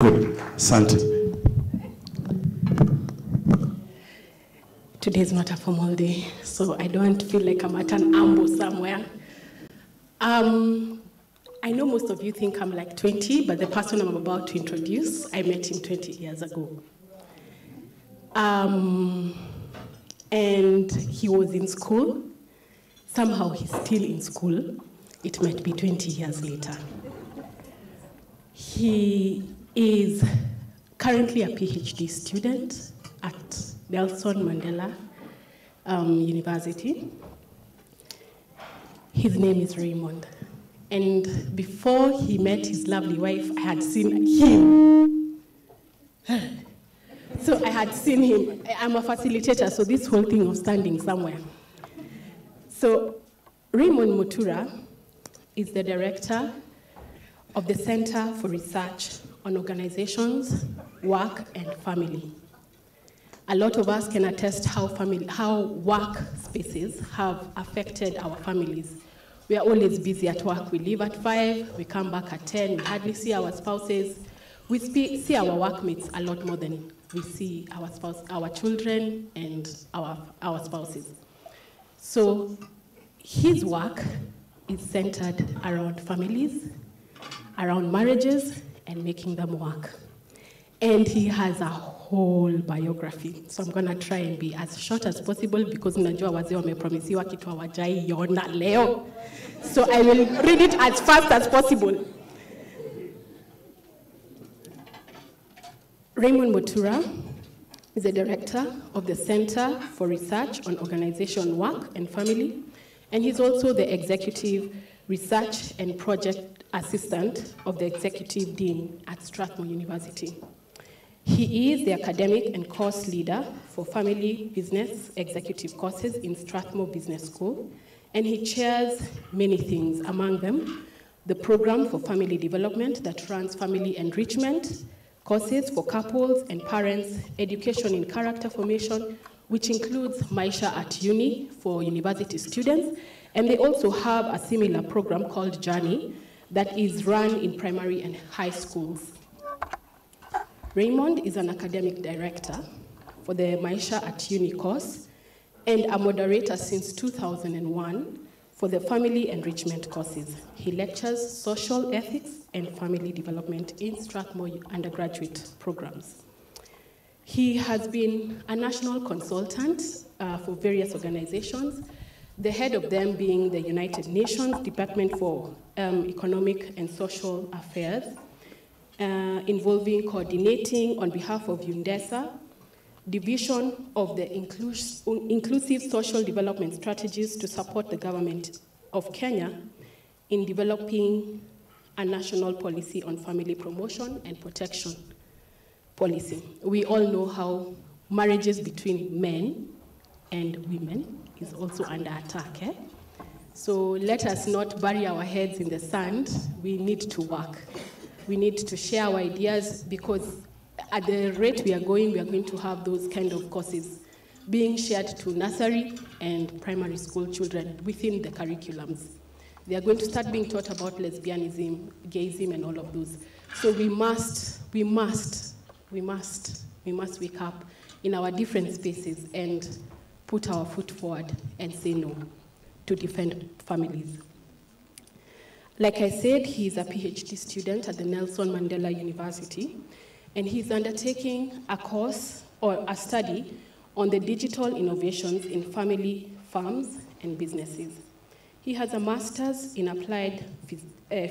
Good. Asante. Today is not a formal day, so I don't feel like I'm at an ambush somewhere. I know most of you think I'm like 20, but the person I'm about to introduce, I met him 20 years ago. And he was in school. Somehow he's still in school. It might be 20 years later. He is currently a PhD student at Nelson Mandela University. His name is Raymond. And before he met his lovely wife, I had seen him. So I had seen him. I'm a facilitator, so this whole thing of standing somewhere. So Raymond Mutura is the director of the Center for Research on Organizations, Work, and Family. A lot of us can attest how work spaces have affected our families. We are always busy at work. We leave at 5, we come back at 10, we hardly see our spouses. We see our workmates a lot more than we see our children and our spouses. So his work is centered around families, around marriages, and making them work. And he has a whole biography. So I'm gonna try and be as short as possible because unajua wazee wamepromisiwa kitu hawajai yona leo. So I will read it as fast as possible. Raymond Mutura is the director of the Center for Research on Organization, Work, and Family, and he's also the executive research and project assistant of the executive dean at Strathmore University. He is the academic and course leader for family business executive courses in Strathmore Business School, and he chairs many things, among them the program for family development that runs family enrichment, courses for couples and parents, education in character formation, which includes Maisha at Uni for university students, and they also have a similar program called Journey that is run in primary and high schools. Raymond is an academic director for the Maisha at Uni course and a moderator since 2001 for the family enrichment courses. He lectures social ethics and family development in Strathmore undergraduate programs. He has been a national consultant for various organizations, the head of them being the United Nations Department for Economic and Social Affairs, involving coordinating on behalf of UNDESA, division of the inclusive social development strategies to support the government of Kenya in developing a national policy on family promotion and protection policy. We all know how marriages between men and women is also under attack. So let us not bury our heads in the sand. We need to work. We need to share our ideas because at the rate we are going to have those kind of courses being shared to nursery and primary school children within the curriculums. They are going to start being taught about lesbianism, gayism, and all of those. So we must wake up in our different spaces and put our foot forward and say no to defend families. Like I said, he's a PhD student at the Nelson Mandela University, and he's undertaking a course or a study on the digital innovations in family farms and businesses. He has a master's in applied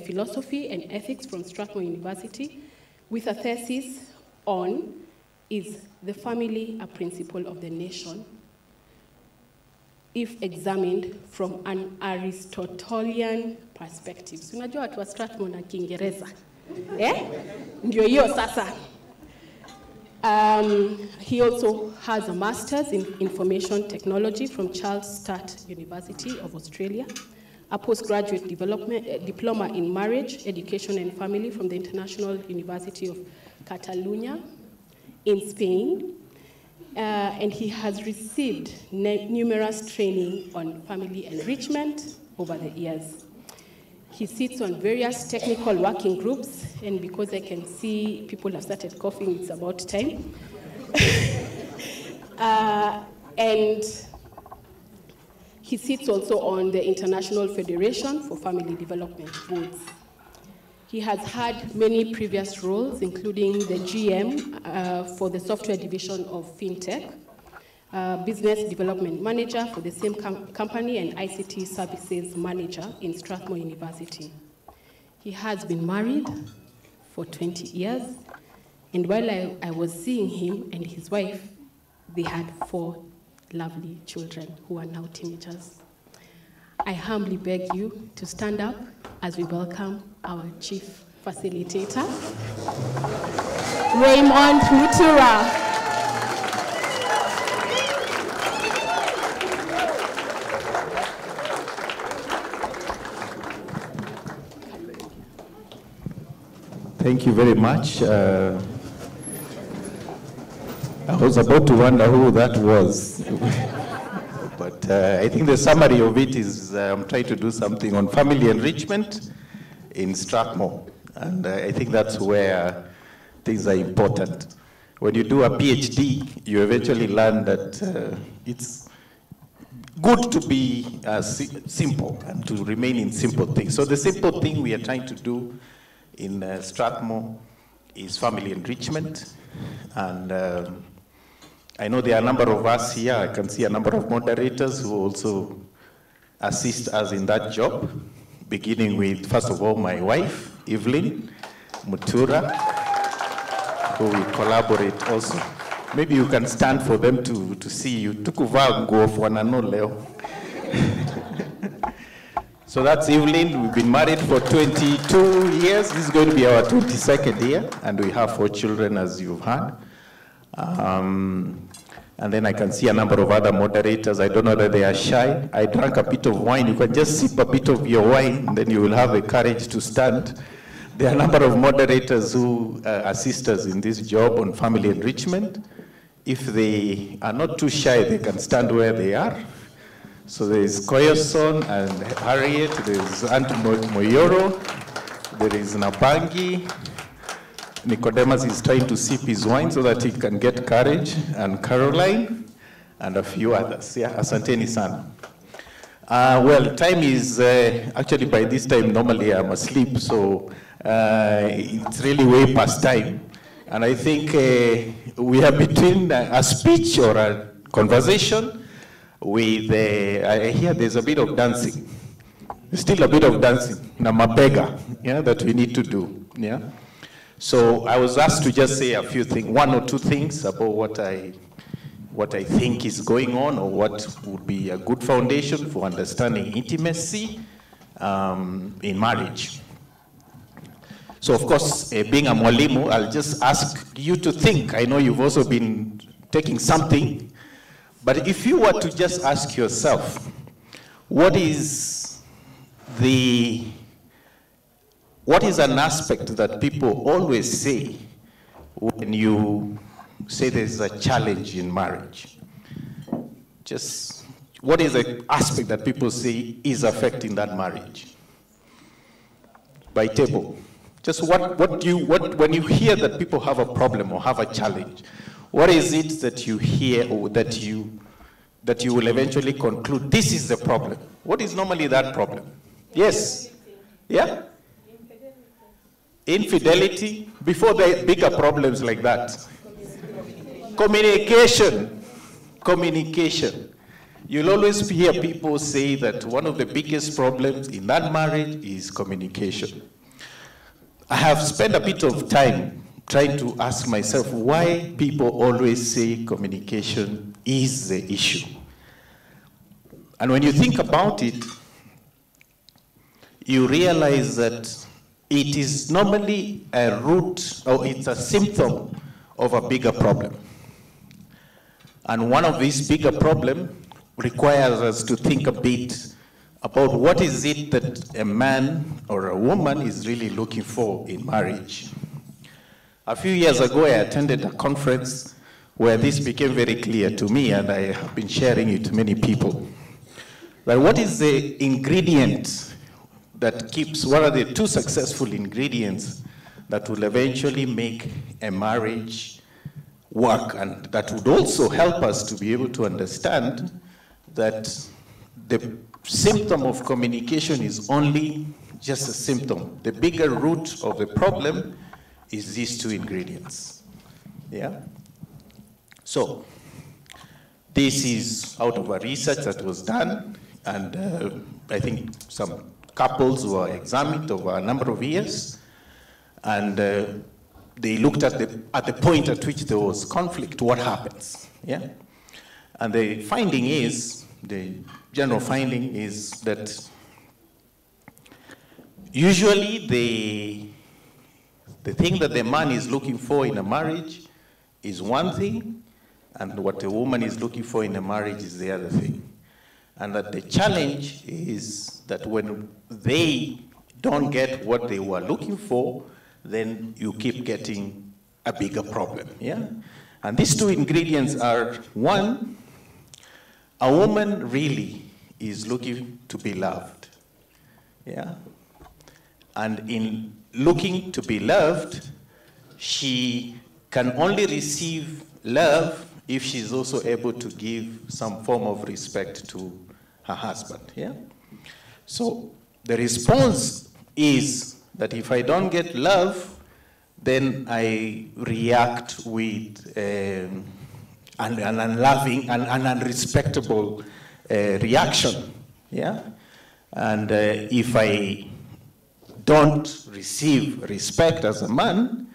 philosophy and ethics from Strathmore University with a thesis on is the family a principle of the nation if examined from an Aristotelian perspective. So unajua watu wa Strathmore na Kiingereza. Ndio hiyo sasa. He also has a master's in information technology from Charles Sturt University of Australia, a postgraduate diploma in marriage, education and family from the International University of Catalonia in Spain, and he has received numerous training on family enrichment over the years. He sits on various technical working groups, and because I can see people have started coughing, it's about time. And he sits also on the International Federation for Family Development Boards. He has had many previous roles, including the GM for the software division of FinTech, business development manager for the same company, and ICT services manager in Strathmore University. He has been married for 20 years, and while I was seeing him and his wife, they had 4 lovely children who are now teenagers. I humbly beg you to stand up as we welcome our chief facilitator, Raymond Mutura. Thank you very much. I was about to wonder who that was. But I think the summary of it is I'm trying to do something on family enrichment in Strathmore. And I think that's where things are important. When you do a PhD, you eventually learn that it's good to be simple and to remain in simple things. So the simple thing we are trying to do in Strathmore is family enrichment. And I know there are a number of us here. I can see a number of moderators who also assist us in that job, beginning with, first of all, my wife, Evelyn Mutura, who we collaborate also. Maybe you can stand for them to see you. Tukuvaa nguo fuanano leo. So that's Evelyn. We've been married for 22 years. This is going to be our 22nd year, and we have 4 children, as you've heard. And then I can see a number of other moderators. I don't know that they are shy. I drank a bit of wine. You can just sip a bit of your wine, and then you will have the courage to stand. There are a number of moderators who assist us in this job on family enrichment. If they are not too shy, they can stand where they are. So there is Koyoson and Harriet, there is Aunt Moyoro, there is Nabangi. Nicodemus is trying to sip his wine so that he can get courage, and Caroline, and a few others. Yeah, asanteni sana. Well, time is, actually by this time, normally I'm asleep, so it's really way past time. And I think we are between a speech or a conversation with, I hear there's a bit of dancing. There's still a bit of dancing, namabega, yeah, that we need to do, yeah. So I was asked to just say a few things, 1 or 2 things about what I think is going on, or what would be a good foundation for understanding intimacy in marriage. So of course, being a mwalimu, I'll just ask you to think. I know you've also been taking something, but if you were to just ask yourself, what is an aspect that people always say when you say there's a challenge in marriage? Just, what is the aspect that people say is affecting that marriage? By table. Just when you hear that people have a problem or have a challenge, what is it that you hear, or that you will eventually conclude, this is the problem? What is normally that problem? Yes? Yeah? Infidelity, before the bigger problems like that. Communication. Communication. You'll always hear people say that one of the biggest problems in that marriage is communication. I have spent a bit of time trying to ask myself why people always say communication is the issue. And when you think about it, you realize that it is normally a root, or it's a symptom of a bigger problem. And one of these bigger problems requires us to think a bit about what is it that a man or a woman is really looking for in marriage. A few years ago, I attended a conference where this became very clear to me, and I have been sharing it to many people. But what is the ingredient that keeps, what are the 2 successful ingredients that will eventually make a marriage work, and that would also help us to be able to understand that the symptom of communication is only just a symptom. The bigger root of the problem is these 2 ingredients. Yeah? So, this is out of a research that was done, and I think some couples were examined over a number of years, and they looked at the point at which there was conflict, what happens, yeah? And the finding is, the general finding is that usually the thing that the man is looking for in a marriage is one thing, and what the woman is looking for in a marriage is the other thing. And that the challenge is that when they don't get what they were looking for, then you keep getting a bigger problem, yeah? And these 2 ingredients are, 1, a woman really is looking to be loved, yeah? And in looking to be loved, she can only receive love if she's also able to give some form of respect to her husband, yeah? So the response is that if I don't get love, then I react with an unloving and an unrespectable reaction, yeah? And if I don't receive respect as a man,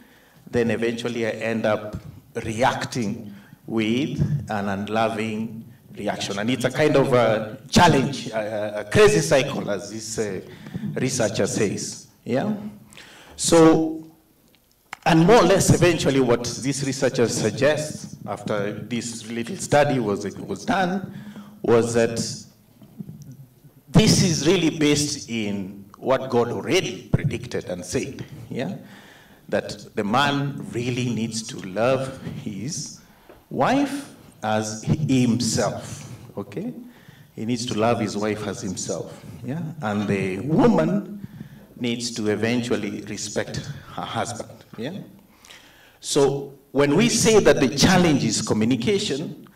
then eventually I end up reacting with an unloving reaction. And it's a kind of a challenge, a crazy cycle, as this researcher says, yeah? So, and more or less eventually what this researcher suggests after this little study was done was that this is really based in what God already predicted and said, yeah? That the man really needs to love his wife as himself, okay? He needs to love his wife as himself, yeah? And the woman needs to eventually respect her husband, yeah? So when we say that the challenge is communication,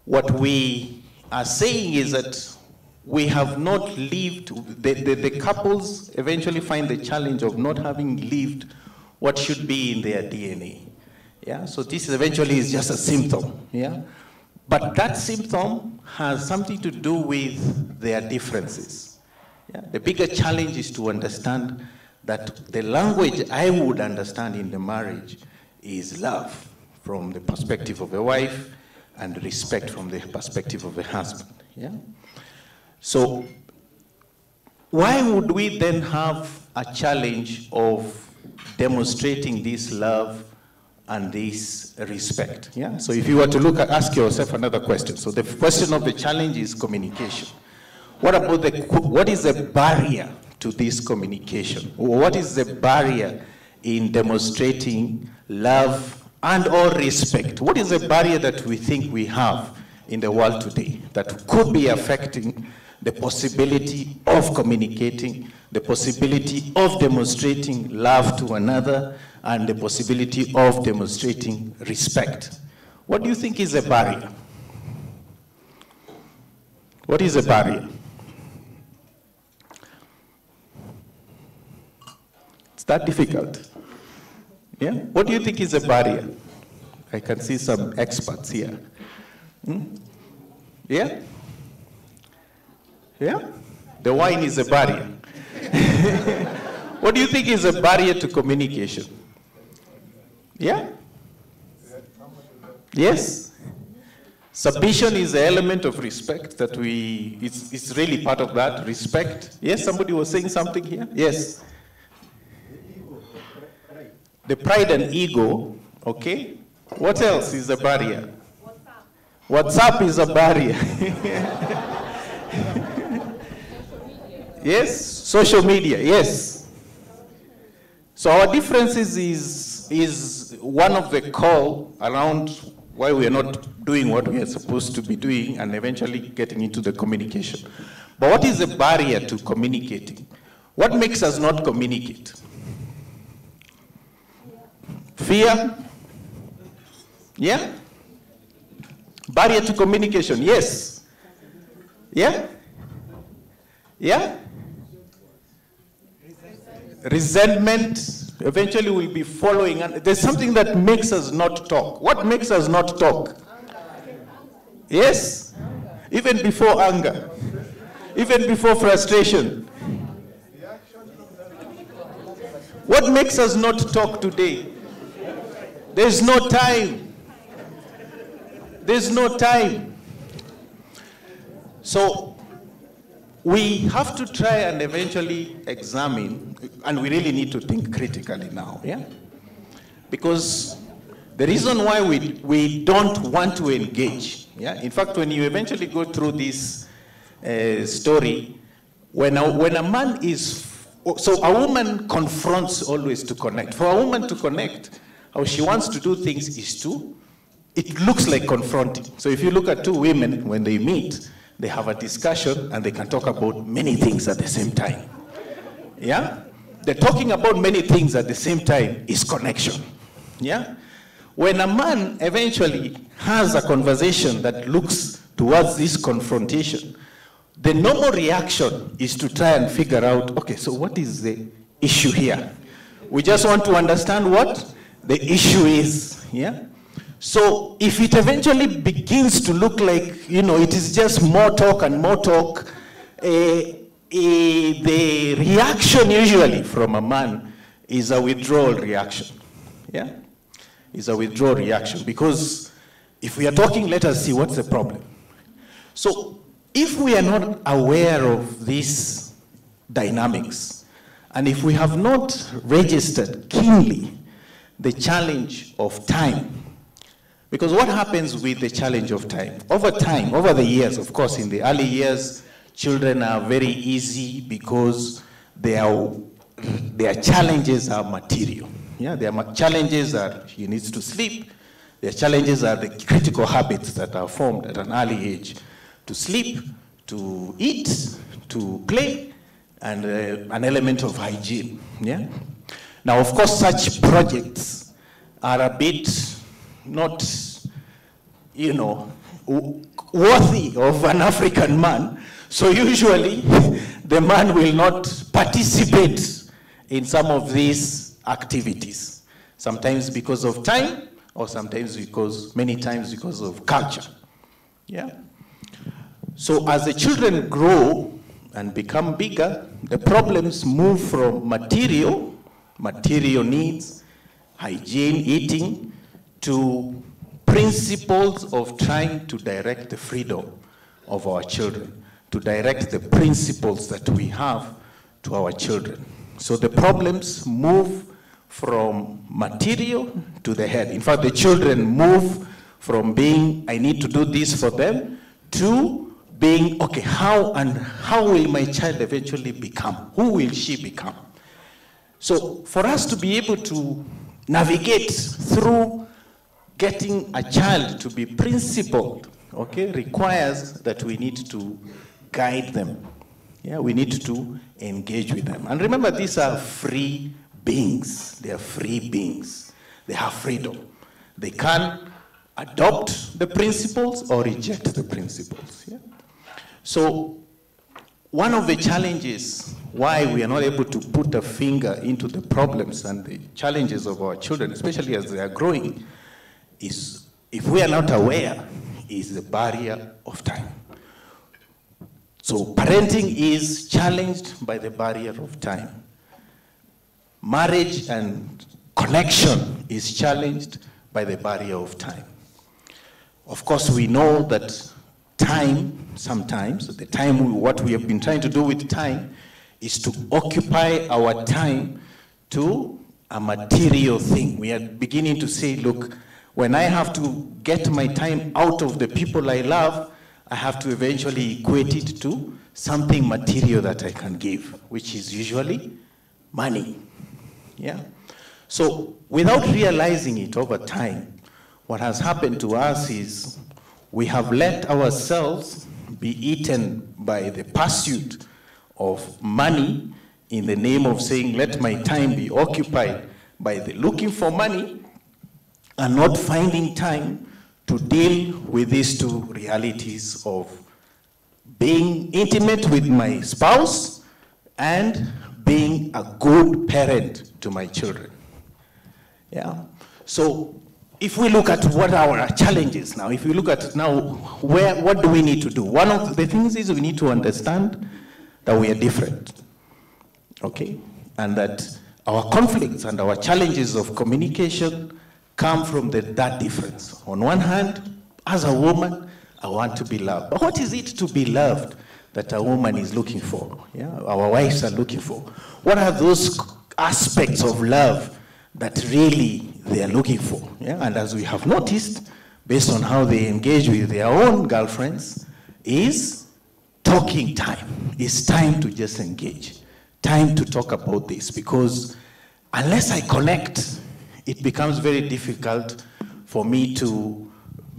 what we are saying is that we have not lived, the couples eventually find the challenge of not having lived what should be in their DNA. Yeah, so this eventually is just a symptom, yeah? But that symptom has something to do with their differences. Yeah? The bigger challenge is to understand that the language I would understand in the marriage is love from the perspective of a wife and respect from the perspective of a husband, yeah? So why would we then have a challenge of demonstrating this love and this respect, yeah? So if you were to look at, ask yourself another question. So the question of the challenge is communication. What about what is the barrier to this communication? What is the barrier in demonstrating love and or respect? What is the barrier that we think we have in the world today that could be affecting the possibility of communicating, the possibility of demonstrating love to another, and the possibility of demonstrating respect? What do you think is a barrier? What is a barrier? It's that difficult. Yeah? What do you think is a barrier? I can see some experts here. Yeah? Yeah? The wine is a barrier. What do you think is a barrier to communication? Yeah? Yes? Submission is the element of respect that it's really part of that, respect. Yes, somebody was saying something here? Yes. The pride and ego, okay? What else is a barrier? WhatsApp is a barrier. Yes, social media, yes. So our differences is one of the call around why we are not doing what we are supposed to be doing and eventually getting into the communication. But what is the barrier to communicating? What makes us not communicate? Fear? Yeah? Barrier to communication, yes. Yeah? Yeah? Resentment, eventually we'll be following. And there's something that makes us not talk. What makes us not talk? Yes? Even before anger. Even before frustration. What makes us not talk today? There's no time. There's no time. So we have to try and eventually examine, and we really need to think critically now, yeah? Because the reason why we don't want to engage, yeah? In fact, when you eventually go through this story, when a man is, so a woman confronts always to connect. For a woman to connect, how she wants to do things is it looks like confronting. So if you look at two women, when they meet, they have a discussion and they can talk about many things at the same time. Yeah? They're talking about many things at the same time is connection. Yeah? When a man eventually has a conversation that looks towards this confrontation, the normal reaction is to try and figure out, okay, so what is the issue here? We just want to understand what the issue is, yeah? So if it eventually begins to look like, it is just more talk and more talk, the reaction usually from a man is a withdrawal reaction, yeah? Is a withdrawal reaction, because if we are talking, let us see what's the problem. So if we are not aware of these dynamics, and if we have not registered keenly the challenge of time, because what happens with the challenge of time? Over time, over the years, of course, in the early years, children are very easy because their challenges are material. Yeah, their challenges are he needs to sleep. Their challenges are the critical habits that are formed at an early age. To sleep, to eat, to play, and an element of hygiene. Yeah? Now, of course, such projects are a bit not, worthy of an African man. So usually, the man will not participate in some of these activities. Sometimes because of time, or sometimes many times because of culture. Yeah? So as the children grow and become bigger, the problems move from material needs, hygiene, eating, to principles of trying to direct the freedom of our children, to direct the principles that we have to our children. So the problems move from material to the head. In fact, the children move from being, I need to do this for them, to being, okay, how will my child eventually become? Who will she become? So for us to be able to navigate through getting a child to be principled, okay, requires that we need to guide them. Yeah, we need to engage with them. And remember, these are free beings. They are free beings. They have freedom. They can adopt the principles or reject the principles. Yeah? So one of the challenges why we are not able to put a finger into the problems and the challenges of our children, especially as they are growing, is, if we are not aware, is the barrier of time. So parenting is challenged by the barrier of time. Marriage and connection is challenged by the barrier of time. Of course, we know that time, sometimes, the time, what we have been trying to do with time is to occupy our time to a material thing. We are beginning to say, look, when I have to get my time out of the people I love, I have to eventually equate it to something material that I can give, which is usually money. Yeah? So without realizing it over time, what has happened to us is we have let ourselves be eaten by the pursuit of money in the name of saying, let my time be occupied by the looking for money and not finding time to deal with these two realities of being intimate with my spouse and being a good parent to my children. Yeah. So if we look at what are our challenges now, if we look at now, what do we need to do? One of the things is we need to understand that we are different, okay? And that our conflicts and our challenges of communication come from that difference. On one hand, as a woman, I want to be loved. But what is it to be loved that a woman is looking for? Yeah, our wives are looking for. What are those aspects of love that really they are looking for? Yeah, and as we have noticed, based on how they engage with their own girlfriends, is talking time. It's time to just engage. Time to talk about this, because unless I connect, it becomes very difficult for me to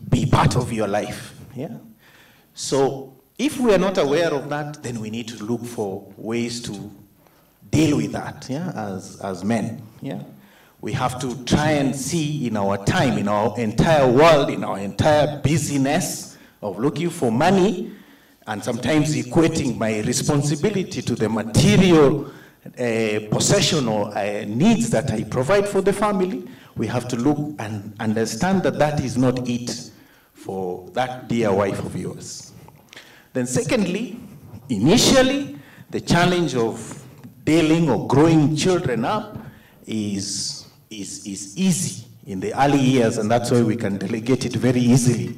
be part of your life. Yeah. So if we are not aware of that, then we need to look for ways to deal with that, yeah, as men. Yeah. We have to try and see in our time, in our entire world, in our entire busyness of looking for money, and sometimes equating my responsibility to the material possession or needs that I provide for the family. We have to look and understand that that is not it for that dear wife of yours. Then secondly, initially, the challenge of dealing or growing children up is easy in the early years, and that's why we can delegate it very easily.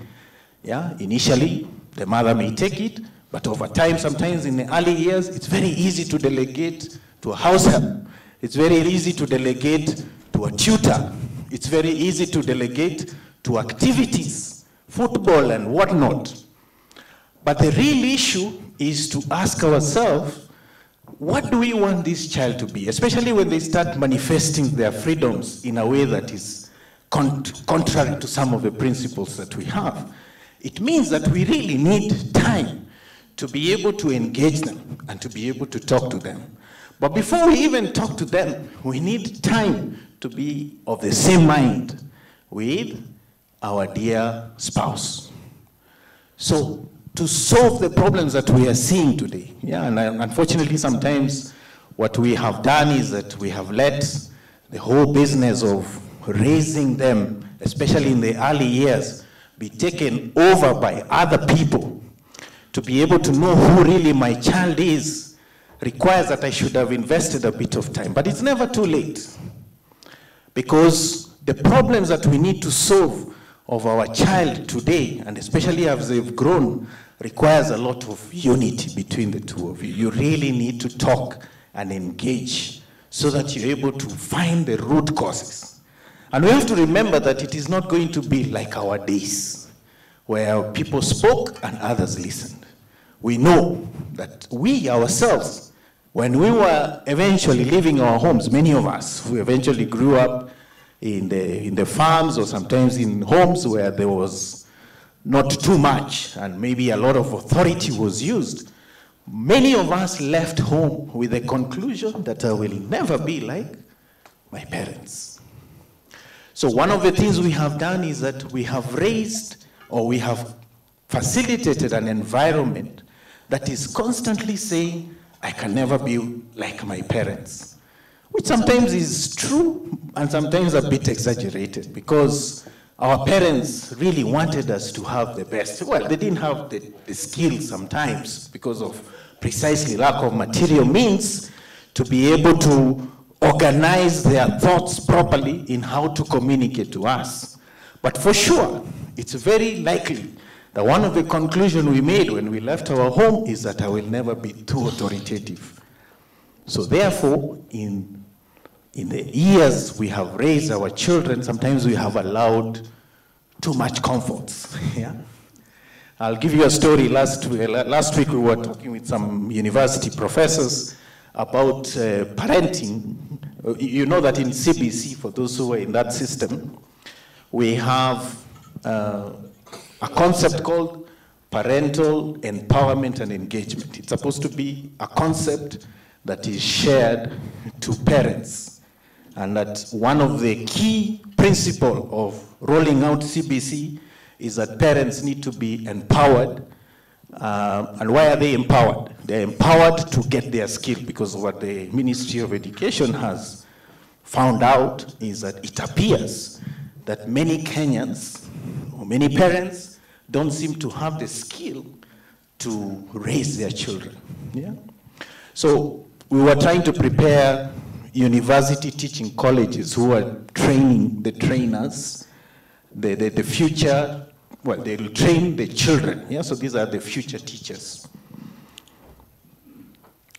Yeah, initially, the mother may take it, but over time, sometimes in the early years, it's very easy to delegate to a house help. It's very easy to delegate to a tutor. It's very easy to delegate to activities, football and whatnot. But the real issue is to ask ourselves, what do we want this child to be? Especially when they start manifesting their freedoms in a way that is contrary to some of the principles that we have. It means that we really need time to be able to engage them and to be able to talk to them. But before we even talk to them, we need time to be of the same mind with our dear spouse. So to solve the problems that we are seeing today, yeah, and unfortunately sometimes what we have done is that we have let the whole business of raising them, especially in the early years, be taken over by other people. To be able to know who really my child is requires that I should have invested a bit of time. But it's never too late, because the problems that we need to solve of our child today, and especially as they've grown, requires a lot of unity between the two of you. You really need to talk and engage so that you're able to find the root causes. And we have to remember that it is not going to be like our days, where people spoke and others listened. We know that we ourselves, when we were eventually leaving our homes, many of us who eventually grew up in the farms or sometimes in homes where there was not too much and maybe a lot of authority was used, many of us left home with the conclusion that I will never be like my parents. So one of the things we have done is that we have raised, or we have facilitated an environment that is constantly saying, I can never be like my parents, which sometimes is true and sometimes a bit exaggerated, because our parents really wanted us to have the best. Well, they didn't have the skills sometimes because of precisely lack of material means to be able to organize their thoughts properly in how to communicate to us. But for sure, it's very likely that one of the conclusions we made when we left our home is that I will never be too authoritative. So therefore, in the years we have raised our children, sometimes we have allowed too much comforts. Yeah? I'll give you a story. Last week we were talking with some university professors about parenting. You know that in CBC, for those who are in that system, we have a concept called Parental Empowerment and Engagement. It's supposed to be a concept that is shared to parents, and that one of the key principles of rolling out CBC is that parents need to be empowered. And why are they empowered? They're empowered to get their skill, because what the Ministry of Education has found out is that it appears that many Kenyans or many parents don't seem to have the skill to raise their children. Yeah? So we were trying to prepare university teaching colleges who are training the trainers, the future, well, they will train the children. Yeah? So these are the future teachers.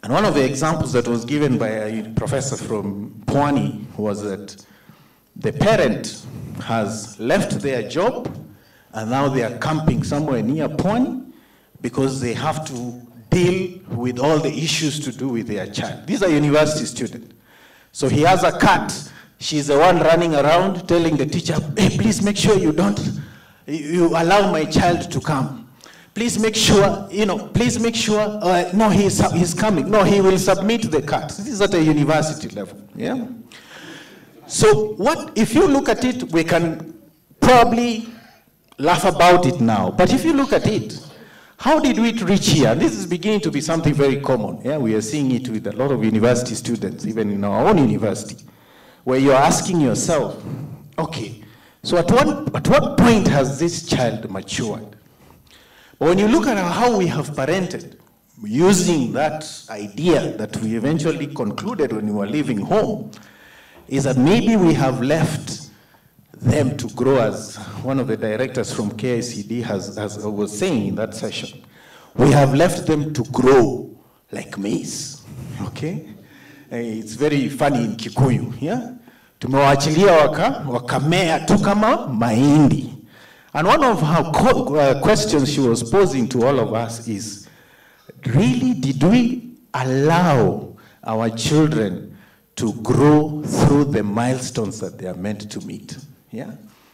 And one of the examples that was given by a professor from Pwani was that the parent has left their job and now they are camping somewhere near Pwani because they have to deal with all the issues to do with their child. These are university students. So he has a cat. She's the one running around telling the teacher, hey, please make sure you allow my child to come. Please make sure, please make sure, no, he's coming. No, he will submit the cat. This is at a university level, yeah? So if you look at it, we can probably laugh about it now. But if you look at it, how did we reach here? This is beginning to be something very common. Yeah? We are seeing it with a lot of university students, even in our own university, where you're asking yourself, okay, so at what point has this child matured? But when you look at how we have parented, using that idea that we eventually concluded when we were leaving home, is that maybe we have left them to grow, as one of the directors from KICD was saying in that session. We have left them to grow like maize, okay? It's very funny in Kikuyu, yeah? Tumewaachilia wakamea tu kama mahindi. And one of her questions she was posing to all of us is, really, did we allow our children to grow through the milestones that they are meant to meet? Yeah?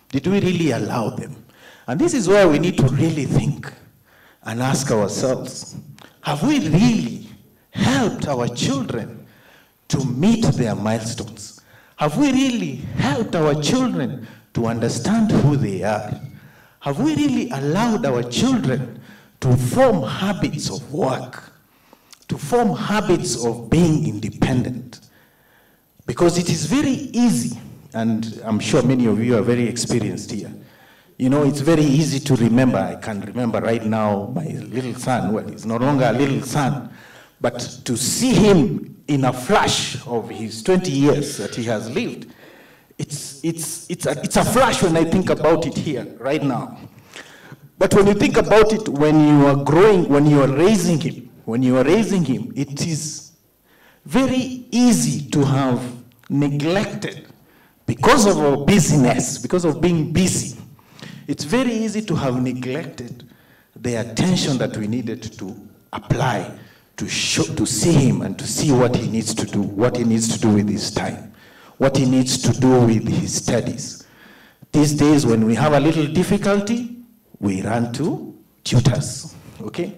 Did we really allow them? And this is where we need to really think and ask ourselves, have we really helped our children to meet their milestones? Have we really helped our children to understand who they are? Have we really allowed our children to form habits of work, to form habits of being independent? Because it is very easy, and I'm sure many of you are very experienced here. It's very easy to remember. I can remember right now my little son. Well, he's no longer a little son, but to see him in a flash of his 20 years that he has lived, it's a flash when I think about it here, right now. But when you think about it, when you are growing, when you are raising him, it is very easy to have neglected, because of our busyness, because of being busy, it's very easy to have neglected the attention that we needed to apply to see him and to see what he needs to do, what he needs to do with his time, what he needs to do with his studies. These days, when we have a little difficulty, we run to tutors, okay?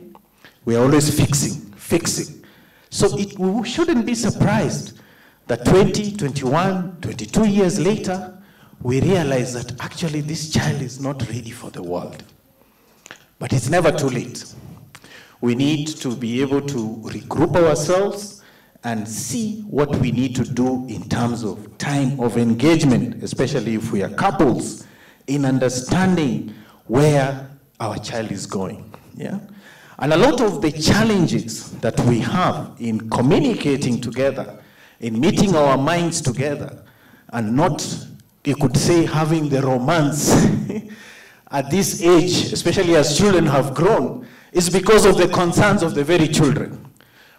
We are always fixing. So we shouldn't be surprised that 20, 21, 22 years later, we realize that actually this child is not ready for the world. But it's never too late. We need to be able to regroup ourselves and see what we need to do in terms of time of engagement, especially if we are couples, in understanding where our child is going. Yeah? And a lot of the challenges that we have in communicating together, in meeting our minds together, and not, you could say, having the romance at this age, especially as children have grown, is because of the concerns of the very children.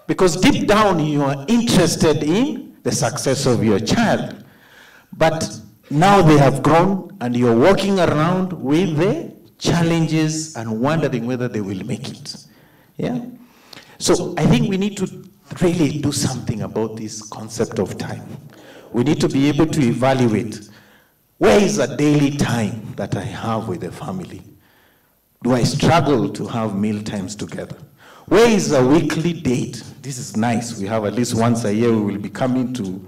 Because deep down you are interested in the success of your child. But now they have grown and you're walking around with the challenges and wondering whether they will make it. Yeah? So I think we need to really do something about this concept of time. We need to be able to evaluate, where is a daily time that I have with the family? Do I struggle to have meal times together? Where is a weekly date? This is nice. We have at least once a year we will be coming to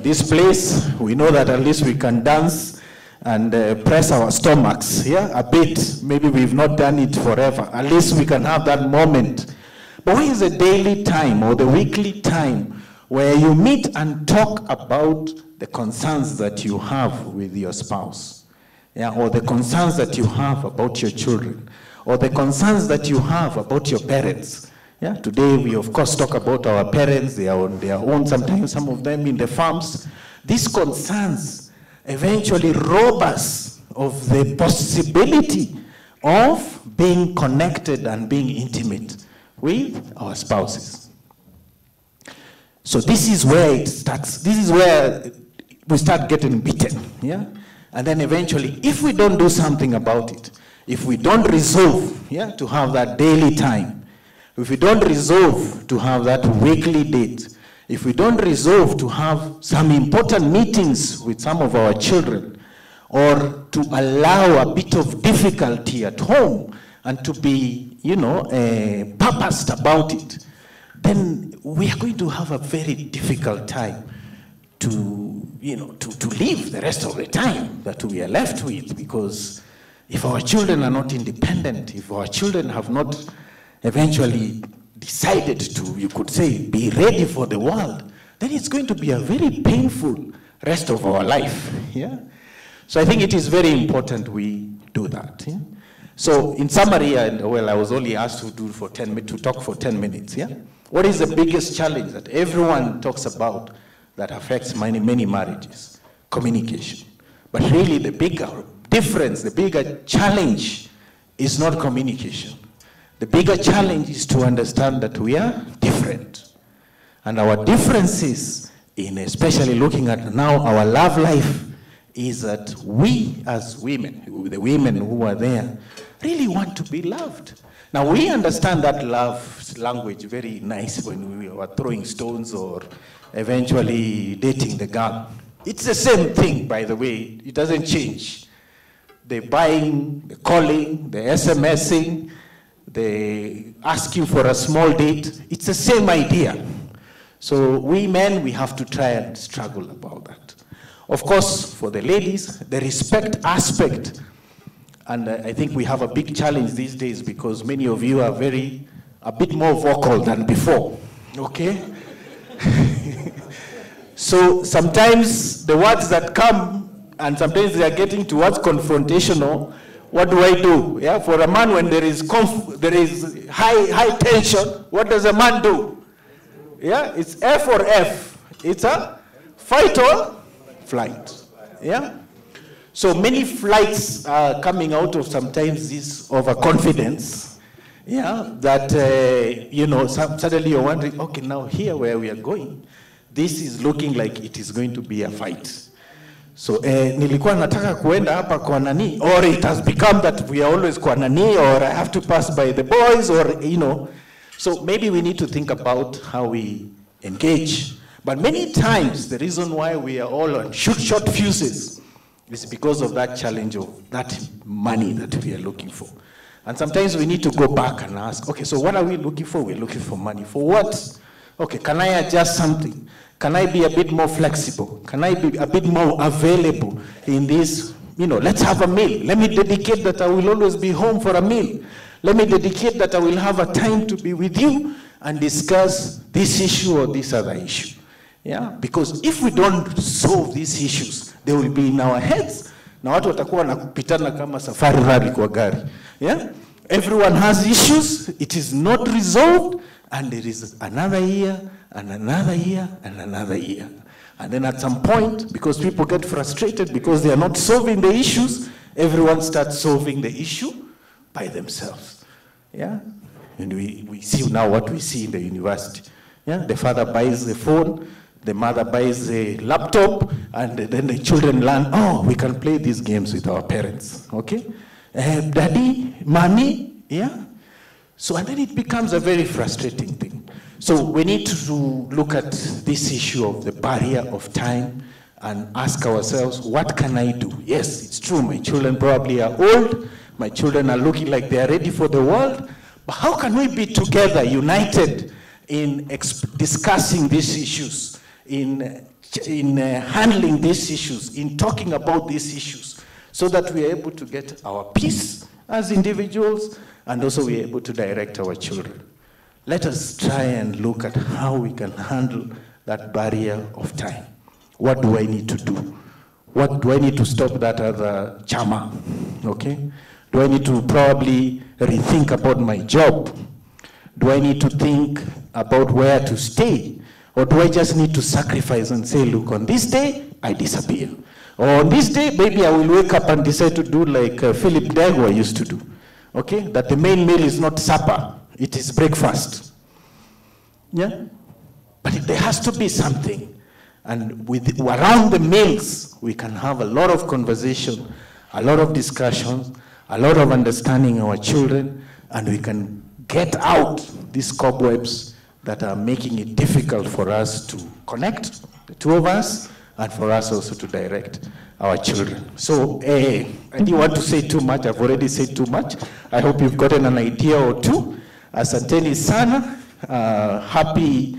this place. We know that at least we can dance and press our stomachs, yeah, a bit. Maybe we've not done it forever. At least we can have that moment. But where is the daily time or the weekly time where you meet and talk about the concerns that you have with your spouse, yeah, or the concerns that you have about your children, or the concerns that you have about your parents? Yeah, today we of course talk about our parents. They are on their own, sometimes some of them in the farms. These concerns eventually rob us of the possibility of being connected and being intimate with our spouses. So this is where it starts. This is where we start getting beaten, yeah? And then eventually, if we don't do something about it, if we don't resolve, yeah, to have that daily time, if we don't resolve to have that weekly date, if we don't resolve to have some important meetings with some of our children, or to allow a bit of difficulty at home and to be, you know, purposed about it, then we are going to have a very difficult time to, you know, to live the rest of the time that we are left with. Because if our children are not independent, if our children have not eventually decided to, you could say, be ready for the world, then it's going to be a very painful rest of our life, yeah? So I think it is very important we do that, yeah? So in summary, and well, I was only asked to talk for 10 minutes, yeah? What is the biggest challenge that everyone talks about that affects many marriages? Communication. But really the bigger difference, the bigger challenge is not communication. The bigger challenge is to understand that we are different. And our differences, in especially looking at now our love life, is that we as women, the women who are there, really want to be loved. Now we understand that love language very nice when we are throwing stones or eventually dating the girl. It's the same thing, by the way. It doesn't change. The buying, the calling, the SMSing, the asking for a small date, it's the same idea. So we men, we have to try and struggle about that. Of course, for the ladies, the respect aspect, and I think we have a big challenge these days because many of you are a bit more vocal than before, okay? So sometimes the words that come, and sometimes they are getting towards confrontational. What do I do? Yeah, for a man, when there is high tension, what does a man do? Yeah, it's F or F. It's a fight or flight. Yeah. So many flights are coming out of sometimes this overconfidence. Yeah, that you know, suddenly you're wondering, okay, now here where we are going, this is looking like it is going to be a fight. So nilikuwa nataka kuenda hapa kwa nani, or it has become that we are always kwa nani, or I have to pass by the boys, or you know. So maybe we need to think about how we engage. But many times the reason why we are all on short fuses is because of that challenge of that money that we are looking for. And sometimes we need to go back and ask, okay, so what are we looking for? We're looking for money. For what? Okay, can I adjust something? Can I be a bit more flexible? Can I be a bit more available in this, you know, let's have a meal. Let me dedicate that I will always be home for a meal. Let me dedicate that I will have a time to be with you and discuss this issue or this other issue. Yeah, because if we don't solve these issues, they will be in our heads. Na watu watakuwa nakupitana kama safari rally kwa gari. Yeah? Everyone has issues, it is not resolved, and there is another year, and another year, and another year. And then at some point, because people get frustrated because they are not solving the issues, everyone starts solving the issue by themselves. Yeah? And we see now what we see in the university. Yeah? The father buys the phone, the mother buys the laptop, and then the children learn, oh, we can play these games with our parents, okay? Daddy, mommy, yeah? So, and then it becomes a very frustrating thing. So we need to look at this issue of the barrier of time and ask ourselves, what can I do? Yes, it's true, my children probably are old, my children are looking like they are ready for the world, But how can we be together, united in discussing these issues, in handling these issues, in talking about these issues, so that we are able to get our peace as individuals, and also we are able to direct our children. Let us try and look at how we can handle that barrier of time. What do I need to do? What do I need to stop that other chama? Okay? Do I need to probably rethink about my job? Do I need to think about where to stay? Or do I just need to sacrifice and say, look, on this day, I disappear. Or on this day, maybe I will wake up and decide to do like Philip Degwa used to do. Okay? That the main meal is not supper, it is breakfast. Yeah? But there has to be something. And around the meals, we can have a lot of conversation, a lot of discussions, a lot of understanding our children, and we can get out these cobwebs that are making it difficult for us to connect, the two of us, and for us also to direct our children. So I didn't want to say too much. I've already said too much. I hope you've gotten an idea or two. Asanteni sana. Happy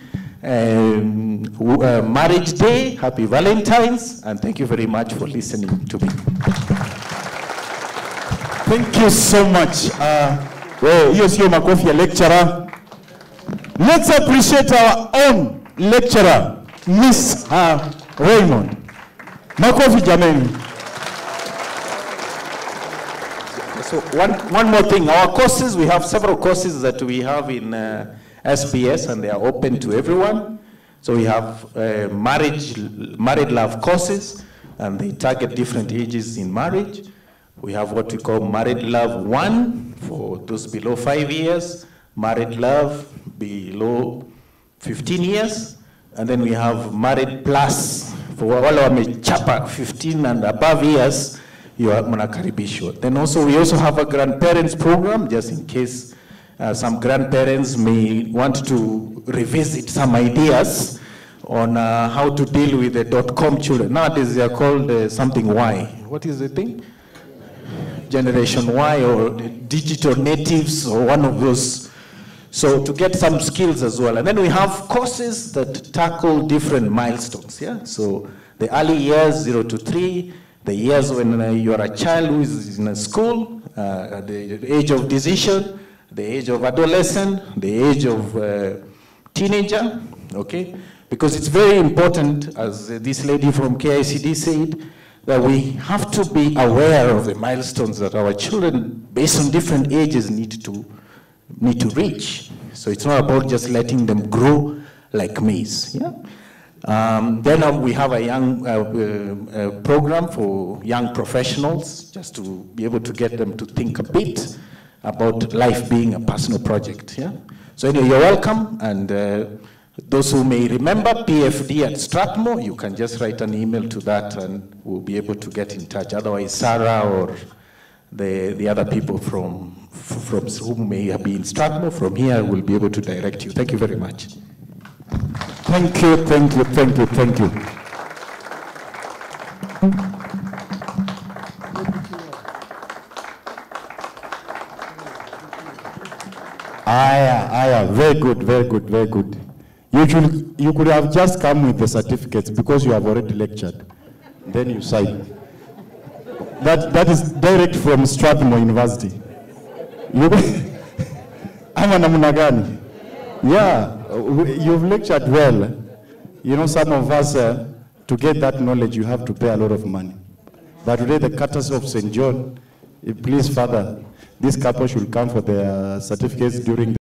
marriage day. Happy Valentine's. And thank you very much for listening to me. Thank you so much. Here's your Makofi lecturer. Let's appreciate our own lecturer, Miss Raymond. Makofi jameni. So one more thing. Our courses, we have several courses that we have in SPS, and they are open to everyone. So we have married love courses, and they target different ages in marriage. We have what we call Married Love 1 for those below 5 years, Married Love below 15 years, and then we have Married Plus for all our chapa 15 and above years, you are mnakaribishwa. Then also we also have a grandparents program, just in case some grandparents may want to revisit some ideas on how to deal with the .com children. Nowadays they are called something Y. What is the thing? Generation Y or digital natives or one of those. So to get some skills as well. And then we have courses that tackle different milestones. Yeah. So the early years, 0 to 3, the years when you are a child who is in a school, the age of decision, the age of adolescent, the age of teenager. Okay. Because it's very important, as this lady from KICD said, that we have to be aware of the milestones that our children, based on different ages, need to reach. So it's not about just letting them grow like maize. Yeah? Then we have a young program for young professionals, just to be able to get them to think a bit about life being a personal project. Yeah? So anyway, you're welcome, and those who may remember PFD at Strathmore, you can just write an email to that and we'll be able to get in touch. Otherwise, Sarah or the other people from whom may have been in Strathmore from here will be able to direct you. Thank you very much. Thank you, thank you, thank you, thank you. Very good, very good, very good. You could have just come with the certificates because you have already lectured. Then you sign. That is direct from Strathmore University. Ama namna gani? Yeah, you've lectured well. You know, some of us, to get that knowledge, you have to pay a lot of money. But today, the courtesy of St. John, please, Father, this couple should come for their certificates during the